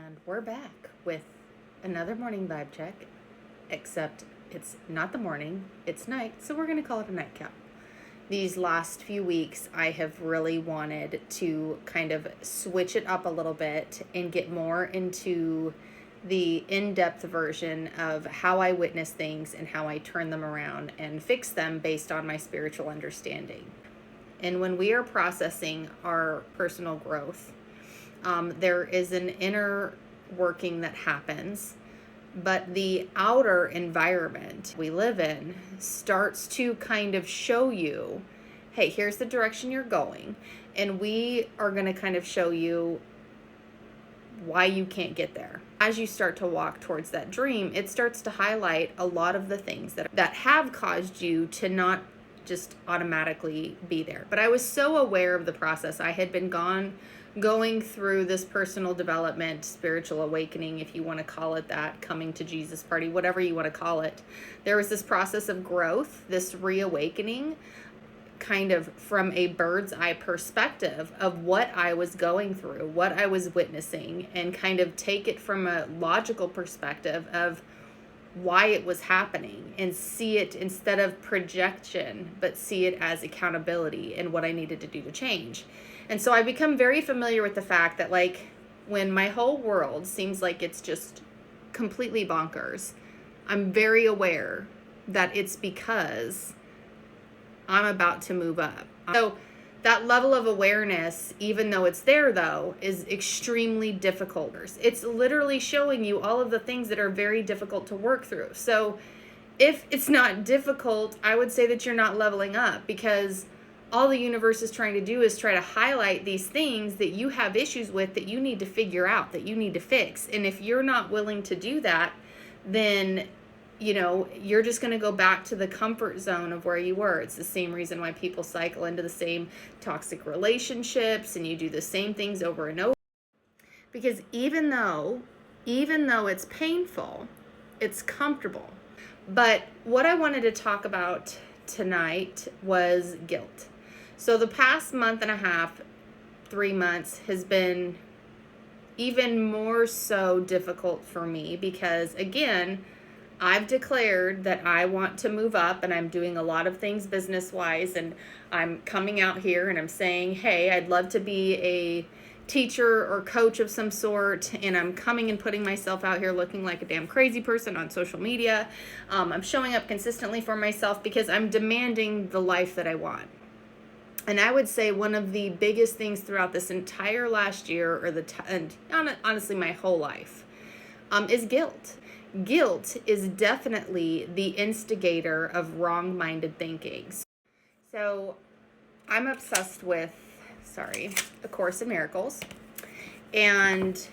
And we're back with another morning vibe check, except it's not the morning, it's night, so we're going to call it a nightcap. These last few weeks, I have really wanted to kind of switch it up a little bit and get more into the in-depth version of how I witness things and how I turn them around and fix them based on my spiritual understanding. And when we are processing our personal growth, there is an inner working that happens, but the outer environment we live in starts to kind of show you, hey, here's the direction you're going, and we are going to kind of show you why you can't get there. As you start to walk towards that dream, it starts to highlight a lot of the things that have caused you to not just automatically be there. But I was so aware of the process. I had been going through this personal development, spiritual awakening, if you want to call it that, coming to Jesus party, whatever you want to call it. There was this process of growth, this reawakening, kind of from a bird's eye perspective of what I was going through, what I was witnessing, and kind of take it from a logical perspective of why it was happening and see it instead of projection, but see it as accountability and what I needed to do to change. And so I become very familiar with the fact that, like, when my whole world seems like it's just completely bonkers, I'm very aware that it's because I'm about to move up. So that level of awareness, even though it's there though, is extremely difficult. It's literally showing you all of the things that are very difficult to work through. So if it's not difficult, I would say that you're not leveling up, because all the universe is trying to do is try to highlight these things that you have issues with, that you need to figure out, that you need to fix. And if you're not willing to do that, then you're just going to go back to the comfort zone of where you were. It's the same reason why people cycle into the same toxic relationships, and you do the same things over and over. Because even though it's painful, it's comfortable. But what I wanted to talk about tonight was guilt. So the past month and a half, 3 months, has been even more so difficult for me because, again, I've declared that I want to move up, and I'm doing a lot of things business-wise, and I'm coming out here and I'm saying, hey, I'd love to be a teacher or coach of some sort, and I'm coming and putting myself out here looking like a damn crazy person on social media. I'm showing up consistently for myself because I'm demanding the life that I want. And I would say one of the biggest things throughout this entire last year, and honestly my whole life, is guilt. Guilt is definitely the instigator of wrong-minded thinking. So I'm obsessed with, A Course in Miracles. And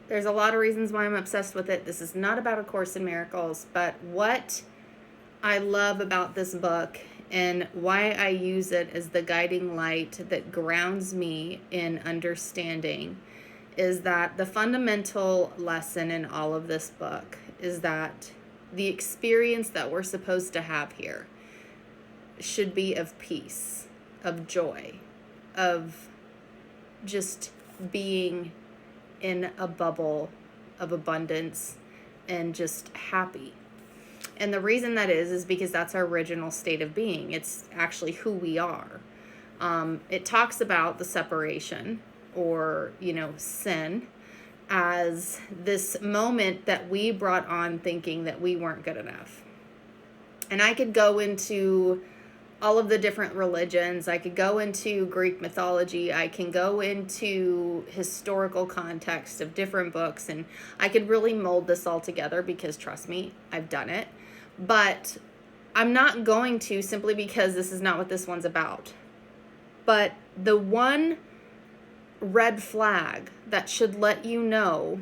there's a lot of reasons why I'm obsessed with it. This is not about A Course in Miracles, but what I love about this book and why I use it as the guiding light that grounds me in understanding is that the fundamental lesson in all of this book is that the experience that we're supposed to have here should be of peace, of joy, of just being in a bubble of abundance and just happy. And the reason that is because that's our original state of being. It's actually who we are. It talks about the separation, or sin, as this moment that we brought on thinking that we weren't good enough. And I could go into all of the different religions. I could go into Greek mythology. I can go into historical context of different books, and I could really mold this all together because, trust me, I've done it. But I'm not going to, simply because this is not what this one's about. But the one red flag that should let you know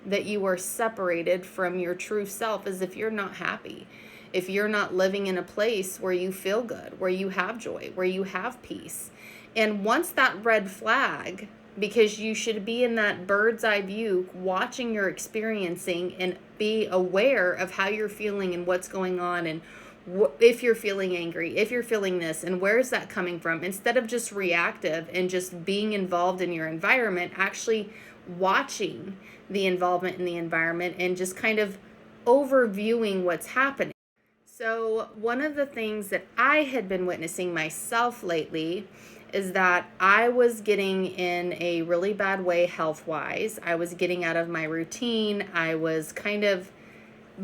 that you are separated from your true self is if you're not happy, if you're not living in a place where you feel good, where you have joy, where you have peace. And once that red flag, because you should be in that bird's eye view, watching your experiencing and be aware of how you're feeling and what's going on, and if you're feeling angry, if you're feeling this, and where's that coming from, instead of just reactive and just being involved in your environment. Actually, watching the involvement in the environment and just kind of overviewing what's happening. So, one of the things that I had been witnessing myself lately is that I was getting in a really bad way health wise. I was getting out of my routine. I was kind of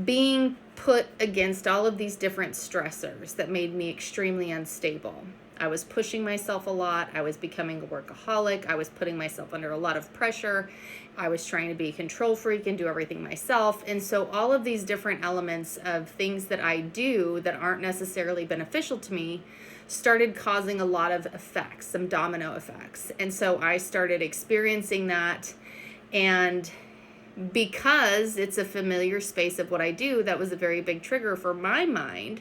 being put against all of these different stressors that made me extremely unstable. I was pushing myself a lot. I was becoming a workaholic. I was putting myself under a lot of pressure. I was trying to be a control freak and do everything myself. And so all of these different elements of things that I do that aren't necessarily beneficial to me started causing a lot of effects, some domino effects. And so I started experiencing that, and because it's a familiar space of what I do, that was a very big trigger for my mind,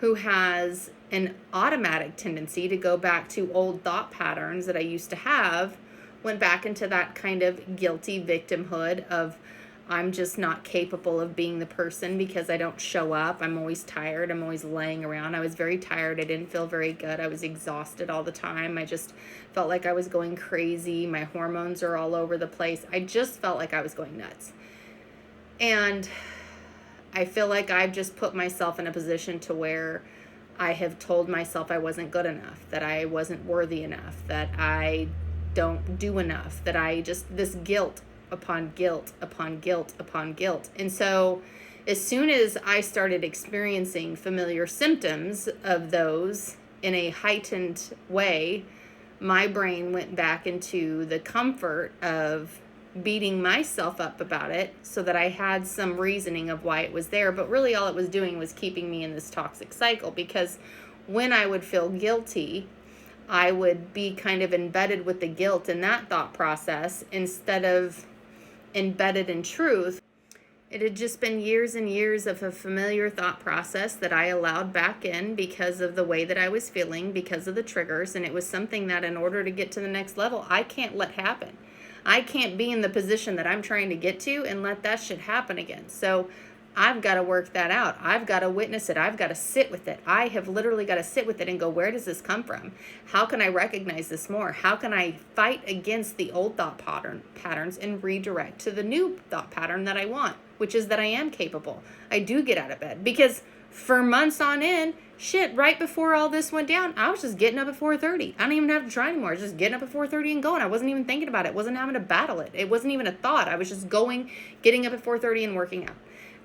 who has an automatic tendency to go back to old thought patterns that I used to have, went back into that kind of guilty victimhood of I'm just not capable of being the person because I don't show up. I'm always tired. I'm always laying around. I was very tired. I didn't feel very good. I was exhausted all the time. I just felt like I was going crazy. My hormones are all over the place. I just felt like I was going nuts. And I feel like I've just put myself in a position to where I have told myself I wasn't good enough, that I wasn't worthy enough, that I don't do enough, that I just, this guilt upon guilt upon guilt upon guilt. And so as soon as I started experiencing familiar symptoms of those in a heightened way, my brain went back into the comfort of beating myself up about it so that I had some reasoning of why it was there. But really all it was doing was keeping me in this toxic cycle, because when I would feel guilty, I would be kind of embedded with the guilt in that thought process instead of embedded in truth. It had just been years and years of a familiar thought process that I allowed back in because of the way that I was feeling, because of the triggers. And it was something that in order to get to the next level, I can't let happen. I can't be in the position that I'm trying to get to and let that shit happen again. So I've got to work that out. I've got to witness it. I've got to sit with it. I have literally got to sit with it and go, where does this come from? How can I recognize this more? How can I fight against the old thought patterns and redirect to the new thought pattern that I want, which is that I am capable. I do get out of bed. Because for months on end, shit, right before all this went down, I was just getting up at 4:30. I don't even have to try anymore. I was just getting up at 4:30 and going. I wasn't even thinking about it. I wasn't having to battle it. It wasn't even a thought. I was just getting up at 4:30 and working out.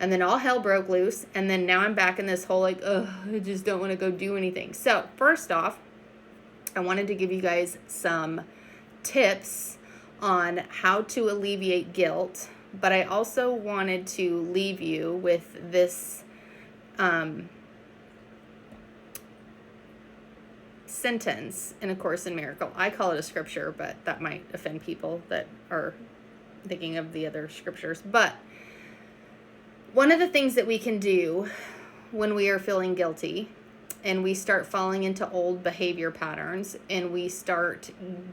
And then all hell broke loose. And then now I'm back in this whole like, I just don't want to go do anything. So first off, I wanted to give you guys some tips on how to alleviate guilt. But I also wanted to leave you with this sentence in A Course in Miracle. I call it a scripture, but that might offend people that are thinking of the other scriptures. But one of the things that we can do when we are feeling guilty and we start falling into old behavior patterns and we start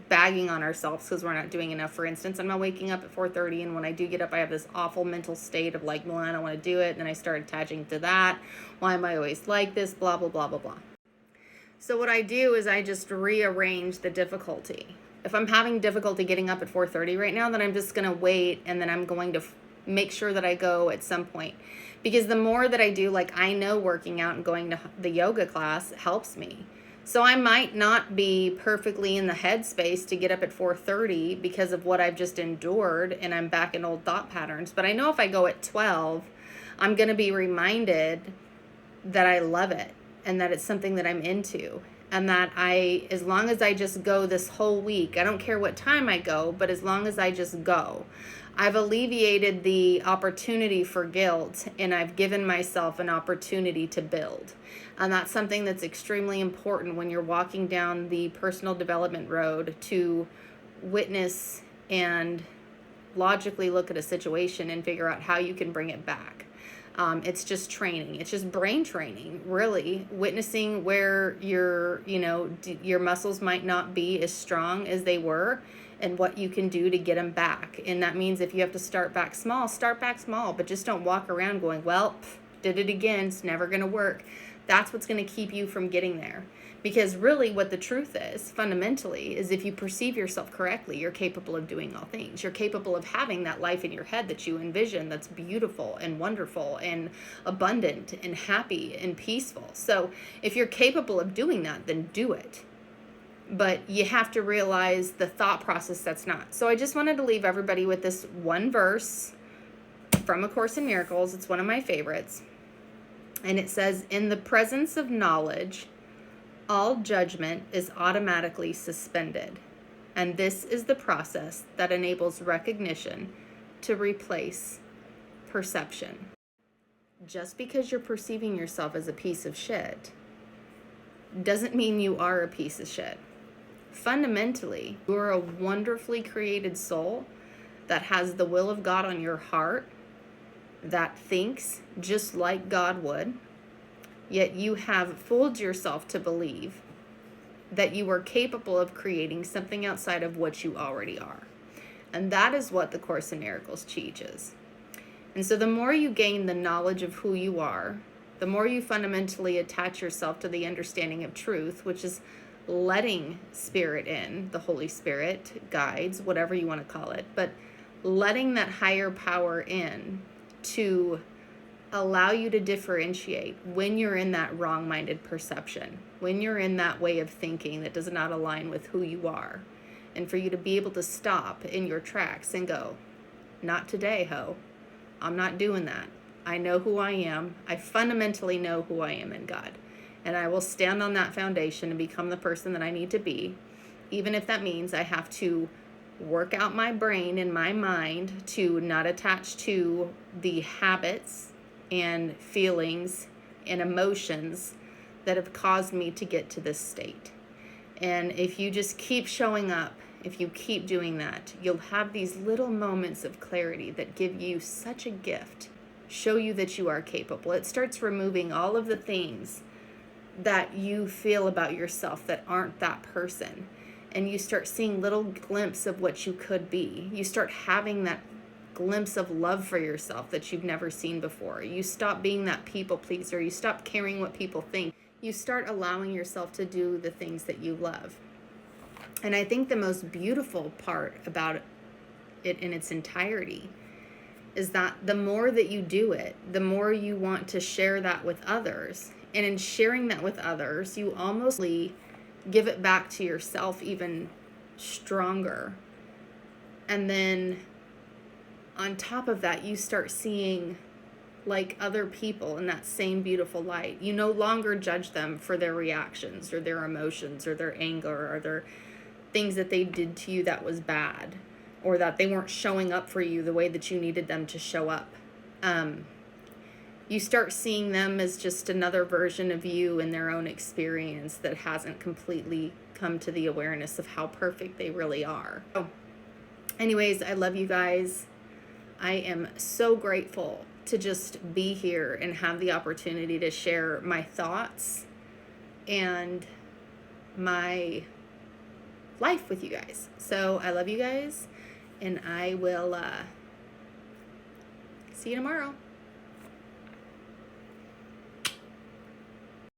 bagging on ourselves because we're not doing enough. For instance, I'm not waking up at 4:30, and when I do get up, I have this awful mental state of like, well, I don't want to do it. And then I start attaching to that. Why am I always like this? Blah, blah, blah, blah, blah. So what I do is I just rearrange the difficulty. If I'm having difficulty getting up at 4:30 right now, then I'm just going to wait, and then I'm going to make sure that I go at some point. Because the more that I do, like I know working out and going to the yoga class helps me. So I might not be perfectly in the headspace to get up at 4:30 because of what I've just endured and I'm back in old thought patterns. But I know if I go at 12, I'm going to be reminded that I love it and that it's something that I'm into. And that as long as I just go this whole week, I don't care what time I go, but as long as I just go, I've alleviated the opportunity for guilt, and I've given myself an opportunity to build. And that's something that's extremely important when you're walking down the personal development road, to witness and logically look at a situation and figure out how you can bring it back. It's just training. It's just brain training, really. Witnessing where your muscles might not be as strong as they were, and what you can do to get them back. And that means if you have to start back small, but just don't walk around going, well, did it again, it's never going to work. That's what's going to keep you from getting there. Because really what the truth is, fundamentally, is if you perceive yourself correctly, you're capable of doing all things. You're capable of having that life in your head that you envision that's beautiful and wonderful and abundant and happy and peaceful. So if you're capable of doing that, then do it. But you have to realize the thought process that's not. So I just wanted to leave everybody with this one verse from A Course in Miracles. It's one of my favorites. And it says, "In the presence of knowledge, all judgment is automatically suspended. And this is the process that enables recognition to replace perception." Just because you're perceiving yourself as a piece of shit doesn't mean you are a piece of shit. Fundamentally, you're a wonderfully created soul that has the will of God on your heart, that thinks just like God would, yet you have fooled yourself to believe that you are capable of creating something outside of what you already are. And that is what the Course in Miracles teaches. And so the more you gain the knowledge of who you are, the more you fundamentally attach yourself to the understanding of truth, which is letting Spirit in, the Holy Spirit, guides, whatever you want to call it, but letting that higher power in to allow you to differentiate when you're in that wrong-minded perception, when you're in that way of thinking that does not align with who you are, and for you to be able to stop in your tracks and go, not today, ho. I'm not doing that. I know who I am. I fundamentally know who I am in God. And I will stand on that foundation and become the person that I need to be, even if that means I have to work out my brain and my mind to not attach to the habits and feelings and emotions that have caused me to get to this state. And if you just keep showing up, if you keep doing that, you'll have these little moments of clarity that give you such a gift, show you that you are capable. It starts removing all of the things that you feel about yourself that aren't that person. And you start seeing little glimpses of what you could be. You start having that glimpse of love for yourself that you've never seen before. You stop being that people pleaser. You stop caring what people think. You start allowing yourself to do the things that you love. And I think the most beautiful part about it in its entirety is that the more that you do it, the more you want to share that with others. And in sharing that with others, you almost give it back to yourself even stronger. And then on top of that, you start seeing like other people in that same beautiful light. You no longer judge them for their reactions or their emotions or their anger or their things that they did to you that was bad, or that they weren't showing up for you the way that you needed them to show up. You start seeing them as just another version of you in their own experience that hasn't completely come to the awareness of how perfect they really are. So, anyways, I love you guys. I am so grateful to just be here and have the opportunity to share my thoughts and my life with you guys. So I love you guys, and I will see you tomorrow.